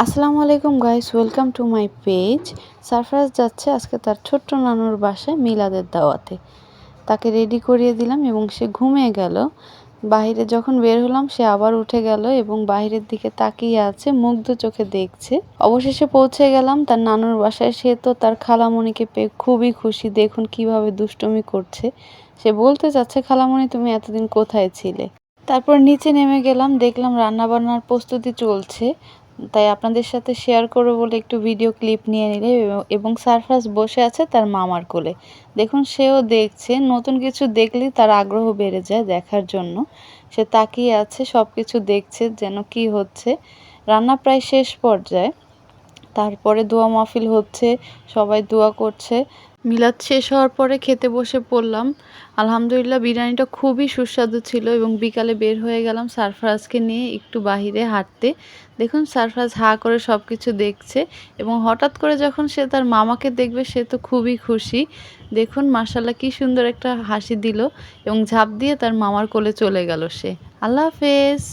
আসসালামু আলাইকুম guys, welcome to my page. Sarfaraz যাচ্ছে আজকে তার ছোট্ট নানুর বাসায় মিলাদের দাওয়াতে। তাকে রেডি করিয়ে দিলাম এবং সে ঘুমিয়ে গেল। বাইরে যখন বের হলাম সে আবার উঠে গেল এবং বাইরের দিকে তাকিয়ে আছে, মুগ্ধ চোখে দেখছে। অবশেষে পৌঁছে গেলাম তার নানুর বাসায়। সে তো তার খালামণিকে পেয়ে খুবই খুশি। দেখুন কিভাবে দুষ্টুমি করছে। সে বলতে চাচ্ছে, খালামণি তুমি এতদিন কোথায় ছিলে। তারপর নিচে নেমে গেলাম, দেখলাম রান্নাবান্নার প্রস্তুতি চলছে। তাই আপনাদের সাথে শেয়ার করবো বলে একটু ভিডিও ক্লিপ নিয়ে নিলে। এবং সারফরাজ বসে আছে তার মামার কোলে। দেখুন সেও দেখছে, নতুন কিছু দেখলেই তার আগ্রহ বেড়ে যায় দেখার জন্য। সে তাকিয়ে আছে, সব কিছু দেখছে যেন কি হচ্ছে। রান্না প্রায় শেষ পর্যায়ে। তারপরে দোয়া মাহফিল হচ্ছে, সবাই দোয়া করছে। মিলাদ শেষ হওয়ার পরে খেতে বসে পড়লাম। আলহামদুলিল্লাহ বিরিয়ানিটা খুবই সুস্বাদু ছিল এবং বিকালে বের হয়ে গেলাম সারফরাজকে নিয়ে একটু বাহিরে হাঁটতে। দেখুন সারফরাজ হাঁ করে সব কিছু দেখছে এবং হঠাৎ করে যখন সে তার মামাকে দেখবে সে তো খুবই খুশি। দেখুন মাশাআল্লাহ কি সুন্দর একটা হাসি দিল এবং ঝাঁপ দিয়ে তার মামার কোলে চলে গেল সে। আল্লাহ হাফেজ।